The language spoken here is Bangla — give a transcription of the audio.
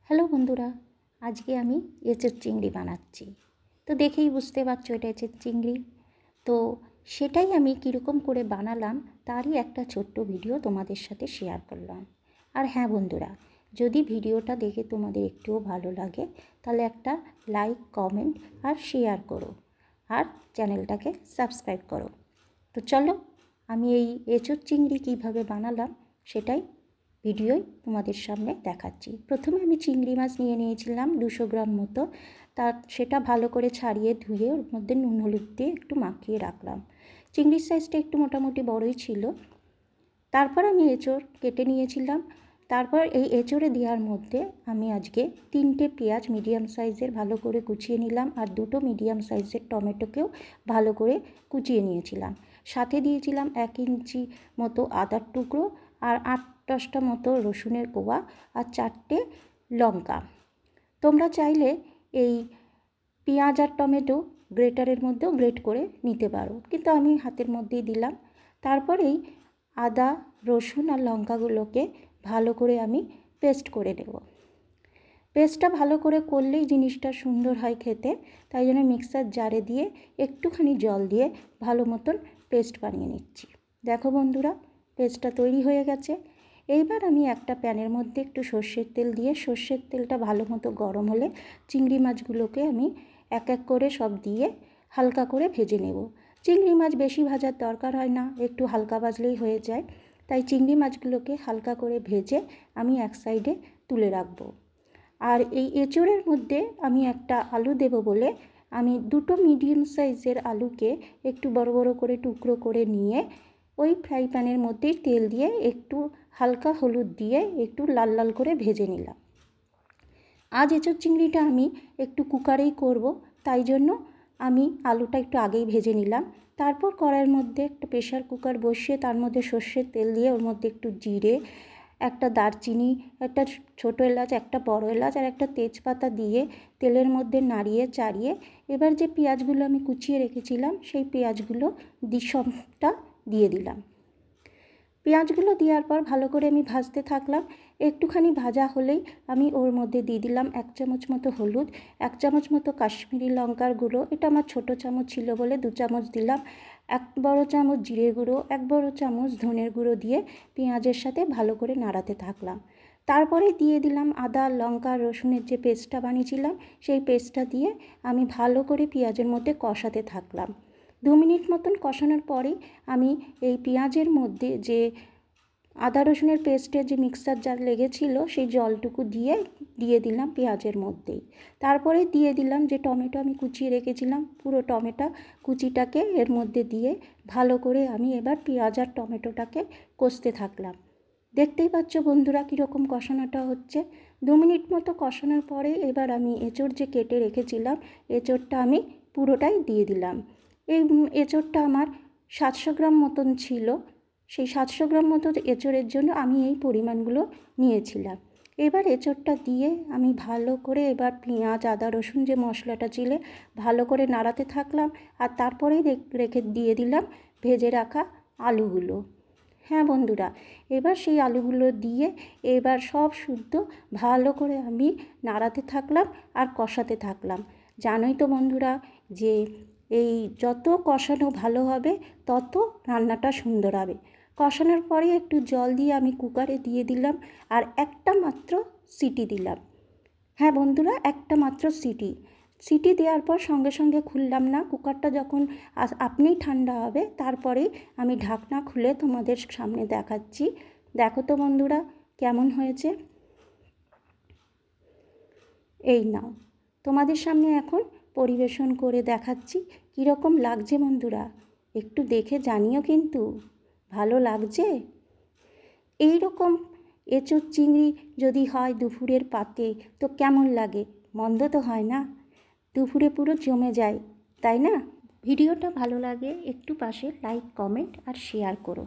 হ্যালো বন্ধুরা, আজকে আমি এঁচোড় চিংড়ি বানাচ্ছি। তো দেখেই বুঝতে পারছো এটা এঁচোড় চিংড়ি। তো সেটাই আমি কীরকম করে বানালাম তারই একটা ছোট্ট ভিডিও তোমাদের সাথে শেয়ার করলাম। আর হ্যাঁ বন্ধুরা, যদি ভিডিওটা দেখে তোমাদের একটুও ভালো লাগে তাহলে একটা লাইক, কমেন্ট আর শেয়ার করো, আর চ্যানেলটাকে সাবস্ক্রাইব করো। তো চলো আমি এই এঁচোড় চিংড়ি কীভাবে বানালাম সেটাই ভিডিওয় তোমাদের সামনে দেখাচ্ছি। প্রথমে আমি চিংড়ি মাছ নিয়ে নিয়েছিলাম 200 গ্রাম মতো। সেটা ভালো করে ছাড়িয়ে ধুয়ে ওর মধ্যে নুন হলুদ দিয়ে একটু মাখিয়ে রাখলাম। চিংড়ির সাইজটা একটু মোটামুটি বড়ই ছিল। তারপর আমি এঁচোড় কেটে নিয়েছিলাম। তারপর এই এঁচোড়ে দেওয়ার মধ্যে আমি আজকে 3টে পেঁয়াজ মিডিয়াম সাইজের ভালো করে কুচিয়ে নিলাম, আর 2টো মিডিয়াম সাইজের টমেটোকেও ভালো করে কুচিয়ে নিয়েছিলাম। সাথে দিয়েছিলাম 1 ইঞ্চি মতো আদার টুকরো, আর 8-10টা মতো রসুনের কোয়া, আর 4টে লঙ্কা। তোমরা চাইলে এই পেঁয়াজ আর টমেটো গ্রেটারের মধ্যেও গ্রেট করে নিতে পারো, কিন্তু আমি হাতের মধ্যেই দিলাম। তারপরেই আদা, রসুন আর লঙ্কাগুলোকে ভালো করে আমি পেস্ট করে নেব। পেস্টটা ভালো করে করলেই জিনিসটা সুন্দর হয় খেতে, তাই জন্য মিক্সার জারে দিয়ে একটুখানি জল দিয়ে ভালো মতন পেস্ট বানিয়ে নিচ্ছি। দেখো বন্ধুরা, পেস্টটা তৈরি হয়ে গেছে। এইবার আমি একটা প্যানের মধ্যে একটু সর্ষের তেল দিয়ে, সর্ষের তেলটা ভালো মতো গরম হলে চিংড়ি মাছগুলোকে আমি এক এক করে সব দিয়ে হালকা করে ভেজে নেব। চিংড়ি মাছ বেশি ভাজার দরকার হয় না, একটু হালকা ভাজলেই হয়ে যায়। তাই চিংড়ি মাছগুলোকে হালকা করে ভেজে আমি এক সাইডে তুলে রাখবো। আর এই এঁচোড়ের মধ্যে আমি একটা আলু দেব বলে আমি 2টো মিডিয়াম সাইজের আলুকে একটু বড় বড় করে টুকরো করে নিয়ে ওই ফ্রাই প্যানের মধ্যেই তেল দিয়ে একটু হালকা হলুদ দিয়ে একটু লাল লাল করে ভেজে নিলাম। আজ এঁচোড় চিংড়িটা আমি একটু কুকারেই করব, তাই জন্য আমি আলুটা একটু আগেই ভেজে নিলাম। তারপর কড়াইয়ের মধ্যে একটা প্রেশার কুকার বসিয়ে তার মধ্যে সর্ষের তেল দিয়ে ওর মধ্যে একটু জিরে, একটা দারচিনি, একটা ছোটো এলাচ, একটা বড় এলাচ আর একটা তেজপাতা দিয়ে তেলের মধ্যে নাড়িয়ে চাড়িয়ে এবার যে পেঁয়াজগুলো আমি কুচিয়ে রেখেছিলাম সেই পেঁয়াজগুলো সবটা দিয়ে দিলাম। পেঁয়াজগুলো দেওয়ার পর ভালো করে আমি ভাজতে থাকলাম। একটুখানি ভাজা হলেই আমি ওর মধ্যে দিয়ে দিলাম 1 চামচ মতো হলুদ, 1 চামচ মতো কাশ্মীরি লঙ্কার গুঁড়ো, এটা আমার ছোটো চামচ ছিল বলে 2 চামচ দিলাম, 1 বড় চামচ জিরে গুঁড়ো, 1 বড় চামচ ধনের গুঁড়ো দিয়ে পেঁয়াজের সাথে ভালো করে নাড়াতে থাকলাম। তারপরে দিয়ে দিলাম আদা, লঙ্কা, রসুনের যে পেস্টটা বানিয়েছিলাম সেই পেস্টটা দিয়ে আমি ভালো করে পেঁয়াজের মধ্যে কষাতে থাকলাম। 2 মিনিট মতন কষানোর পরেই আমি এই পেঁয়াজের মধ্যে যে আদা রসুনের পেস্টের যে মিক্সার জার লেগেছিল সেই জলটুকু দিয়ে দিলাম পেঁয়াজের মধ্যেই। তারপরে দিয়ে দিলাম যে টমেটো আমি কুচিয়ে রেখেছিলাম, পুরো টমেটো কুচিটাকে এর মধ্যে দিয়ে ভালো করে আমি এবার পেঁয়াজ আর টমেটোটাকে কষতে থাকলাম। দেখতেই পাচ্ছ বন্ধুরা কীরকম কষানোটা হচ্ছে। 2 মিনিট মতো কষানোর পরে এবার আমি এঁচোড় যে কেটে রেখেছিলাম এঁচোড়টা আমি পুরোটাই দিয়ে দিলাম। এই এঁচোড়টা আমার 700 গ্রাম মতন ছিল, সেই 700 গ্রাম মতো এঁচোড়ের জন্য আমি এই পরিমাণগুলো নিয়েছিলাম। এবার এঁচোড়টা দিয়ে আমি ভালো করে এবার পেঁয়াজ, আদা, রসুন যে মশলাটা ছিল ভালো করে নাড়াতে থাকলাম, আর তারপরেই দিয়ে দিলাম ভেজে রাখা আলুগুলো। হ্যাঁ বন্ধুরা, এবার সেই আলুগুলো দিয়ে এবার সব শুদ্ধ ভালো করে আমি নাড়াতে থাকলাম আর কষাতে থাকলাম। জানোই তো বন্ধুরা যে এই যত কষানো ভালো হবে তত রান্নাটা সুন্দর হবে। কষানোর পরে একটু জল দিয়ে আমি কুকারে দিয়ে দিলাম আর একটা মাত্র সিটি দিলাম। হ্যাঁ বন্ধুরা, একটা মাত্র সিটি দেওয়ার পর সঙ্গে সঙ্গে খুললাম না। কুকারটা যখন আপনিই ঠান্ডা হবে তারপরেই আমি ঢাকনা খুলে তোমাদের সামনে দেখাচ্ছি। দেখো তো বন্ধুরা কেমন হয়েছে। এই নাও তোমাদের সামনে এখন পরিবেশন করে দেখাচ্ছি কীরকম লাগছে বন্ধুরা, একটু দেখে জানিও কিন্তু ভালো লাগছে। এই রকম এঁচোড় চিংড়ি যদি হয় দুপুরের পাতে তো কেমন লাগে, মন্দ তো হয় না, দুপুরে পুরো জমে যায়, তাই না? ভিডিওটা ভালো লাগে একটু পাশে লাইক, কমেন্ট আর শেয়ার করো।